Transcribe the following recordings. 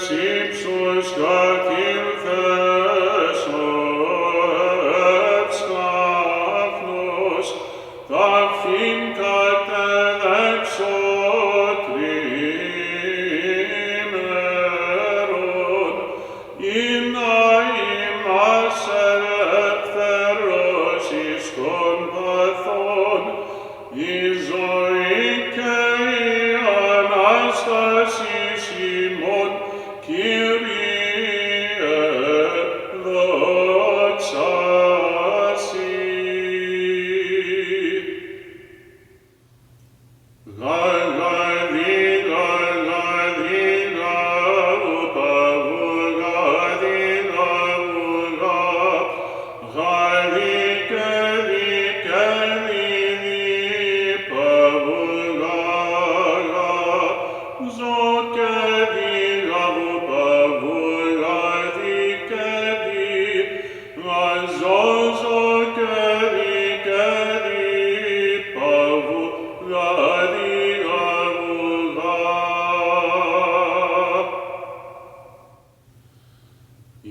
ύψους κατῆλθες έψ καπνός, ταυθήν κατεδέξω τρίμερον, ἵνα είμαστε ελεύθερος εις των παθών, η ζωή και η Ανάστασης ημών, Κύριε, δόξα Σοι.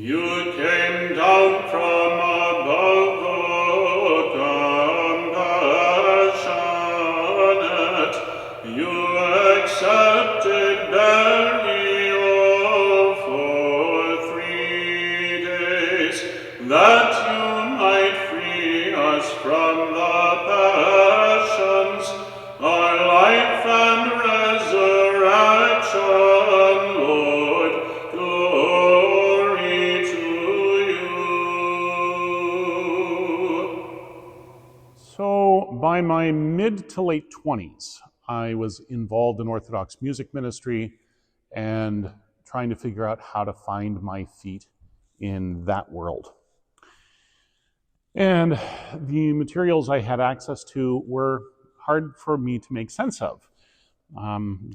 You came down from above, O compassionate. You accepted burial for 3 days, that you might free us from the passions, our life and resurrection, Lord. Glory to you. So by my mid to late 20s, I was involved in Orthodox music ministry and trying to figure out how to find my feet in that world. And the materials I had access to were hard for me to make sense of.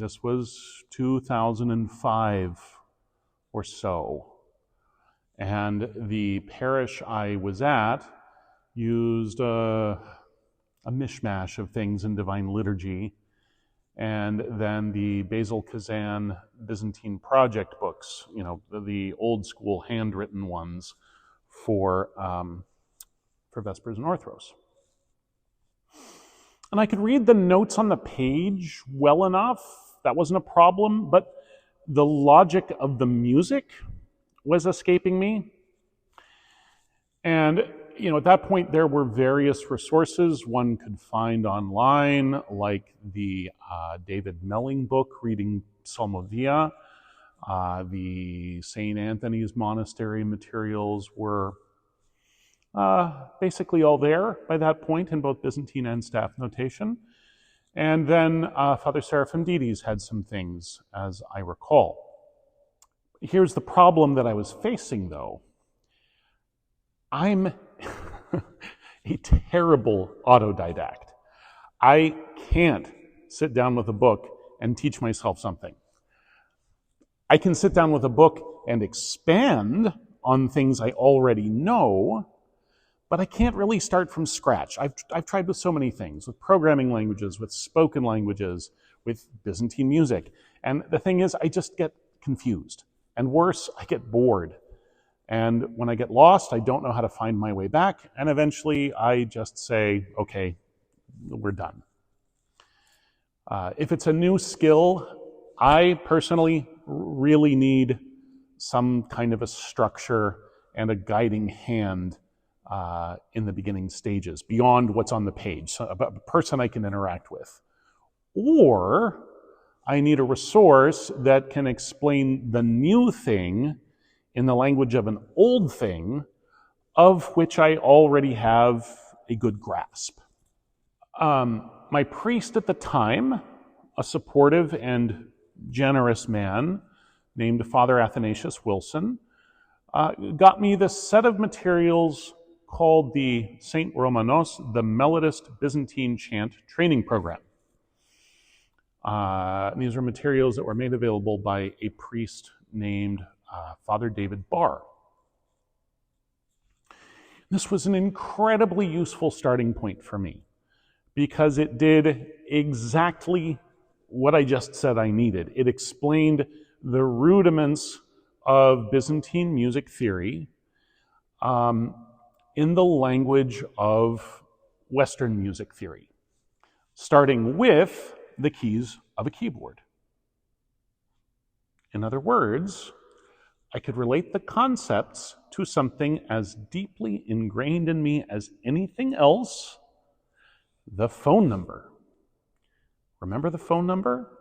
This was 2005 or so. And the parish I was at used a mishmash of things in divine liturgy, and then the Basil Kazan Byzantine project books, you know, the old school handwritten ones for Vespers and Orthros. And I could read the notes on the page well enough. That wasn't a problem, but the logic of the music was escaping me. And, you know, at that point there were various resources one could find online, like the David Melling book, Reading Psalmodía. The St. Anthony's Monastery materials were basically all there by that point in both Byzantine and staff notation. And then Father Seraphidides had some things, as I recall. Here's the problem that I was facing, though. I'm a terrible autodidact. I can't sit down with a book and teach myself something. I can sit down with a book and expand on things I already know, but I can't really start from scratch. I've tried with so many things, with programming languages, with spoken languages, with Byzantine music. And the thing is, I just get confused. And worse, I get bored. And when I get lost, I don't know how to find my way back. And eventually, I just say, okay, we're done. If it's a new skill, I personally really need some kind of a structure and a guiding hand in the beginning stages, beyond what's on the page, so a person I can interact with. Or I need a resource that can explain the new thing in the language of an old thing of which I already have a good grasp. My priest at the time, a supportive and generous man named Father Athanasius Wilson, got me this set of materials called the St. Romanos, the Melodist Byzantine Chant Training Program. These are materials that were made available by a priest named Father David Barr. This was an incredibly useful starting point for me because it did exactly what I just said I needed. It explained the rudiments of Byzantine music theory in the language of Western music theory, starting with the keys of a keyboard. In other words, I could relate the concepts to something as deeply ingrained in me as anything else, the phone number. Remember the phone number?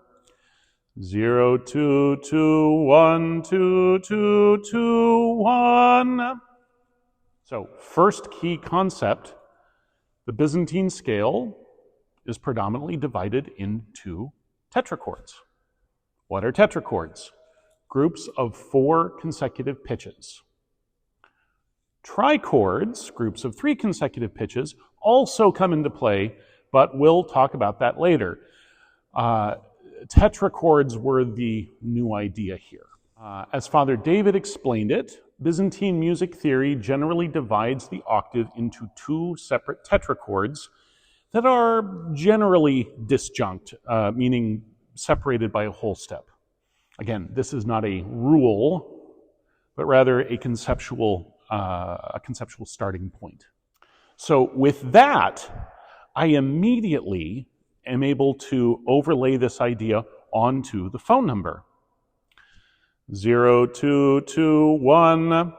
02212221. So, first key concept, the Byzantine scale is predominantly divided into tetrachords. What are tetrachords? Groups of 4 consecutive pitches. Trichords, groups of 3 consecutive pitches, also come into play, but we'll talk about that later. Tetrachords were the new idea here. As Father David explained it, Byzantine music theory generally divides the octave into 2 separate tetrachords that are generally disjunct, meaning separated by a whole step. Again, this is not a rule, but rather a conceptual starting point. So with that, I immediately am able to overlay this idea onto the phone number. 0221,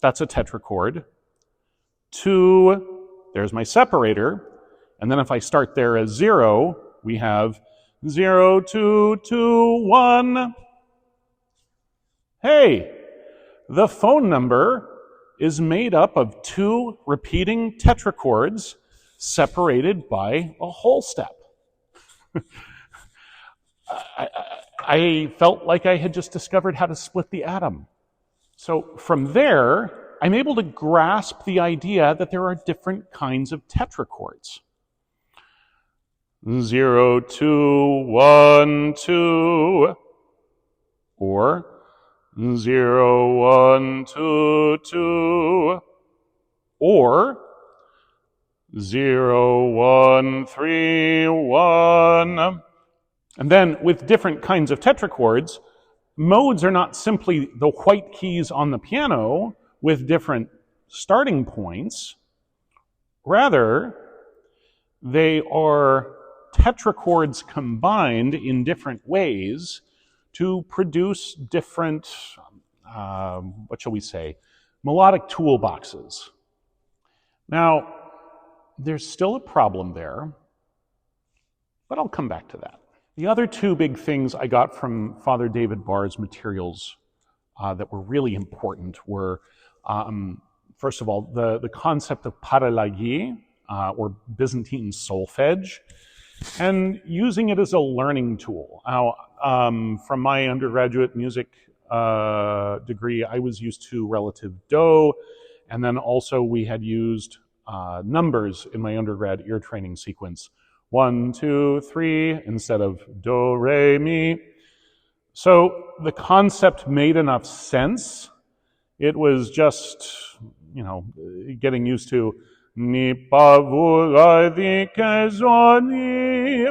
that's a tetrachord. 2, there's my separator. And then if I start there as 0, we have 0221. Hey, the phone number is made up of 2 repeating tetrachords separated by a whole step. I felt like I had just discovered how to split the atom. So from there, I'm able to grasp the idea that there are different kinds of tetrachords. 0212 or 0122 or 0131. And then with different kinds of tetrachords, modes are not simply the white keys on the piano with different starting points. Rather, they are tetrachords combined in different ways to produce different, melodic toolboxes. Now, there's still a problem there, but I'll come back to that. The other 2 big things I got from Father David Barr's materials that were really important were, first of all, the concept of parallagi, or Byzantine solfege, and using it as a learning tool. Now, from my undergraduate music degree, I was used to relative do, and then also we had used numbers in my undergrad ear training sequence. 1, 2, 3, instead of do, re, mi. So the concept made enough sense. It was just, getting used to ni pavuga di kezoni.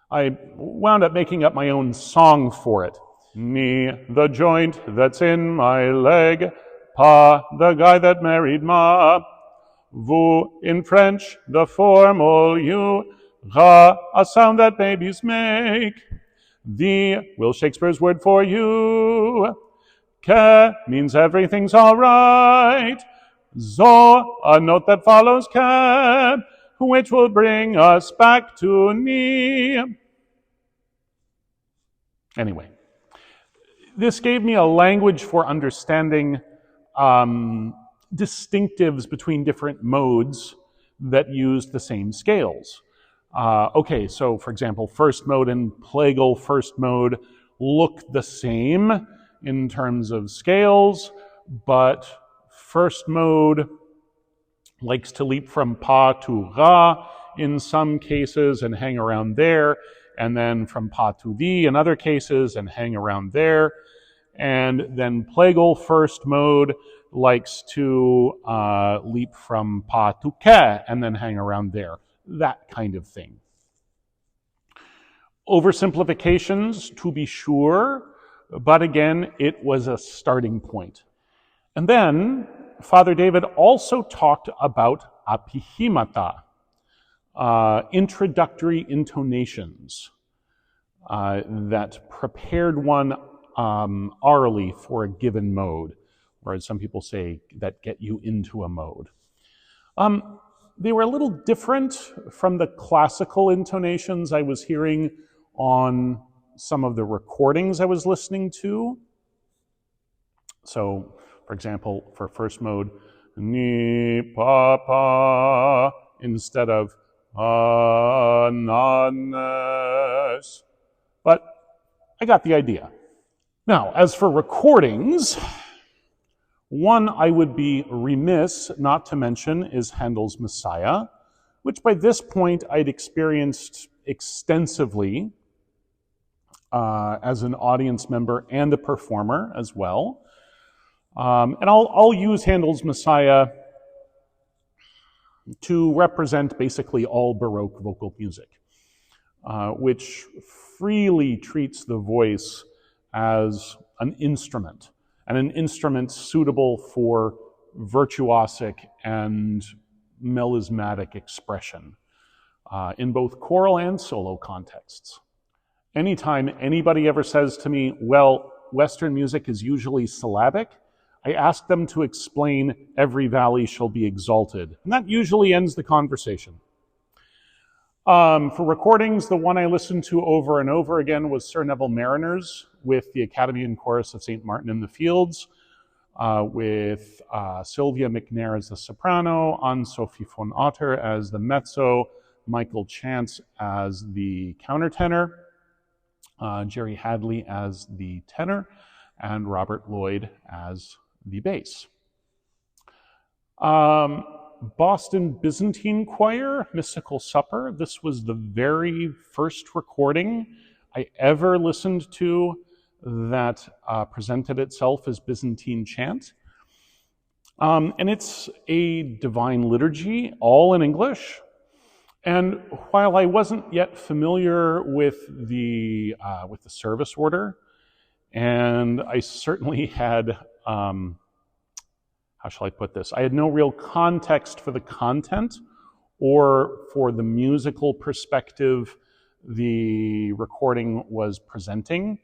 I wound up making up my own song for it. Ni, the joint that's in my leg. Pa, the guy that married Ma. Vous, in French, the formal you. Ra, a sound that babies make. The, Will Shakespeare's word for you. Que means everything's all right. Zo, a note that follows ke, which will bring us back to ni. Anyway, this gave me a language for understanding distinctives between different modes that used the same scales. Okay, so for example, first mode and plagal first mode look the same in terms of scales, but first mode likes to leap from pa to ra in some cases and hang around there, and then from pa to di in other cases and hang around there. And then plagal first mode likes to leap from pa to ke and then hang around there. That kind of thing. Oversimplifications, to be sure, but again, it was a starting point. And then Father David also talked about apihimata, introductory intonations that prepared one orally for a given mode, or as some people say, that get you into a mode. They were a little different from the classical intonations I was hearing on some of the recordings I was listening to. So, for example, for first mode, ni pa pa instead of ananas. But I got the idea. Now, as for recordings, one I would be remiss not to mention is Handel's Messiah, which by this point I'd experienced extensively as an audience member and a performer as well. And I'll use Handel's Messiah to represent basically all Baroque vocal music, which freely treats the voice as an instrument, and an instrument suitable for virtuosic and melismatic expression in both choral and solo contexts. Anytime anybody ever says to me, well, Western music is usually syllabic, I ask them to explain every valley shall be exalted. And that usually ends the conversation. For recordings, the one I listened to over and over again was Sir Neville Mariner's with the Academy and Chorus of St. Martin in the Fields, with Sylvia McNair as the soprano, Anne-Sophie von Otter as the mezzo, Michael Chant as the countertenor, Jerry Hadley as the tenor, and Robert Lloyd as the bass. Boston Byzantine Choir, Mystical Supper. This was the very first recording I ever listened to that presented itself as Byzantine chant. And it's a divine liturgy, all in English. And while I wasn't yet familiar with the service order, and I certainly had, how shall I put this? I had no real context for the content or for the musical perspective the recording was presenting.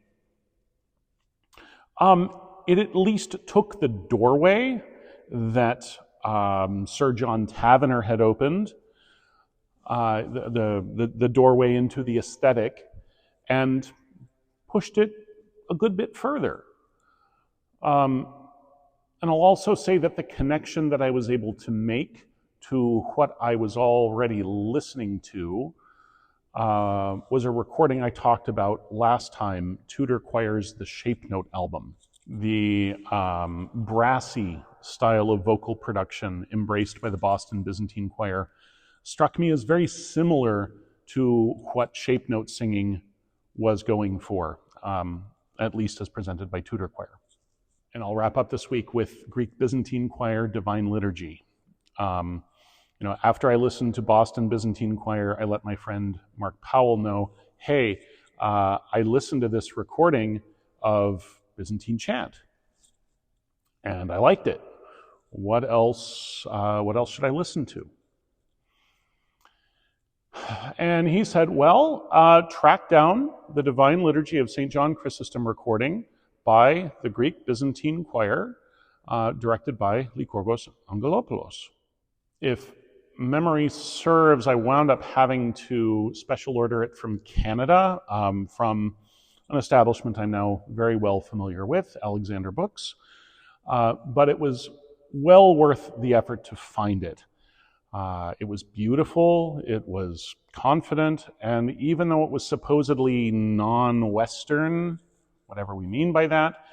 It at least took the doorway that Sir John Tavener had opened, the doorway into the aesthetic, and pushed it a good bit further. And I'll also say that the connection that I was able to make to what I was already listening to was a recording I talked about last time, Tudor Choir's The Shape Note album. The brassy style of vocal production embraced by the Boston Byzantine Choir struck me as very similar to what Shape Note singing was going for, at least as presented by Tudor Choir. And I'll wrap up this week with Greek Byzantine Choir, Divine Liturgy. After I listened to Boston Byzantine Choir, I let my friend Mark Powell know, hey, I listened to this recording of Byzantine chant, and I liked it. What else should I listen to? And he said, well, track down the Divine Liturgy of St. John Chrysostom recording by the Greek Byzantine Choir, directed by Lykorgos Angelopoulos. If memory serves, I wound up having to special order it from Canada, from an establishment I'm now very well familiar with, Alexander Books, but it was well worth the effort to find it. It was beautiful, it was confident, and even though it was supposedly non-Western, whatever we mean by that,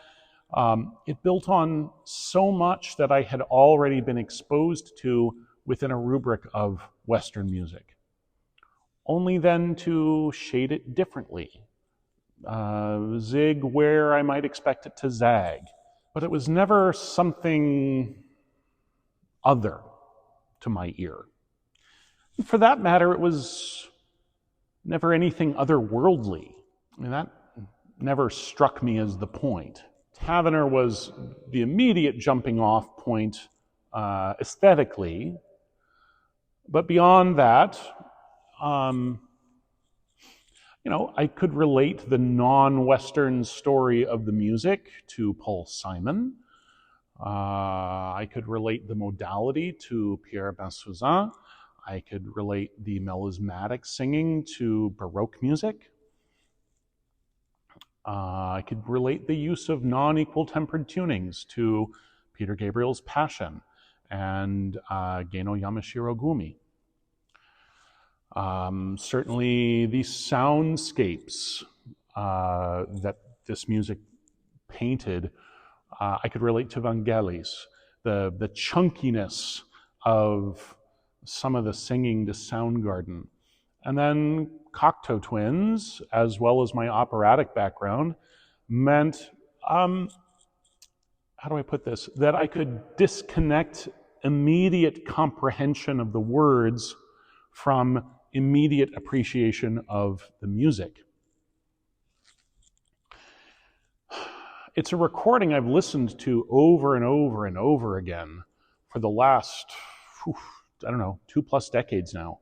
it built on so much that I had already been exposed to within a rubric of Western music. Only then to shade it differently. Zig where I might expect it to zag. But it was never something other to my ear. For that matter, it was never anything otherworldly. I mean, that never struck me as the point. Tavener was the immediate jumping off point aesthetically, but beyond that, I could relate the non-Western story of the music to Paul Simon. I could relate the modality to Pierre Bensoussan. I could relate the melismatic singing to Baroque music. I could relate the use of non-equal tempered tunings to Peter Gabriel's Passion and Geno Yamashiro Gumi. Certainly the soundscapes that this music painted, I could relate to Vangelis, the chunkiness of some of the singing to Soundgarden. And then Cocteau Twins, as well as my operatic background, meant, how do I put this, that I could disconnect immediate comprehension of the words from immediate appreciation of the music. It's a recording I've listened to over and over and over again for the last, 2+ decades now,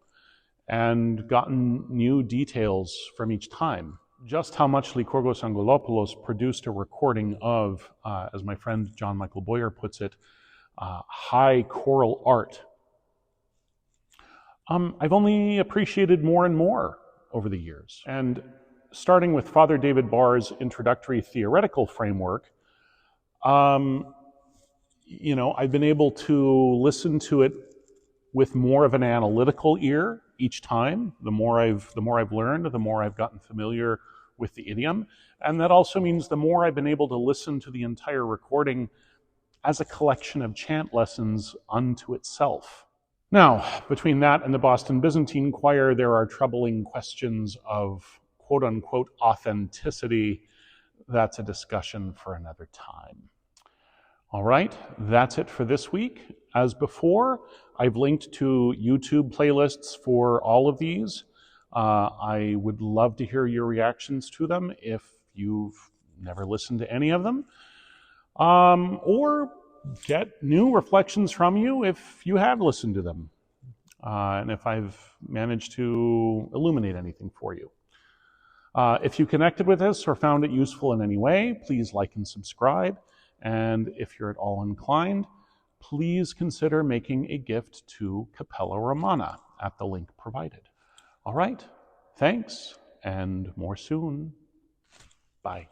and gotten new details from each time. Just how much Lykurgos Angelopoulos produced a recording of, as my friend John Michael Boyer puts it, high choral art. I've only appreciated more and more over the years. And starting with Father David Barr's introductory theoretical framework, I've been able to listen to it with more of an analytical ear each time. The more I've learned, the more I've gotten familiar with the idiom. And that also means the more I've been able to listen to the entire recording as a collection of chant lessons unto itself. Now, between that and the Boston Byzantine Choir, there are troubling questions of quote-unquote authenticity. That's a discussion for another time. All right, that's it for this week. As before, I've linked to YouTube playlists for all of these. I would love to hear your reactions to them if you've never listened to any of them. Or get new reflections from you if you have listened to them, and if I've managed to illuminate anything for you. If you connected with this or found it useful in any way, please like and subscribe. And if you're at all inclined, please consider making a gift to Capella Romana at the link provided. All right, thanks, and more soon. Bye.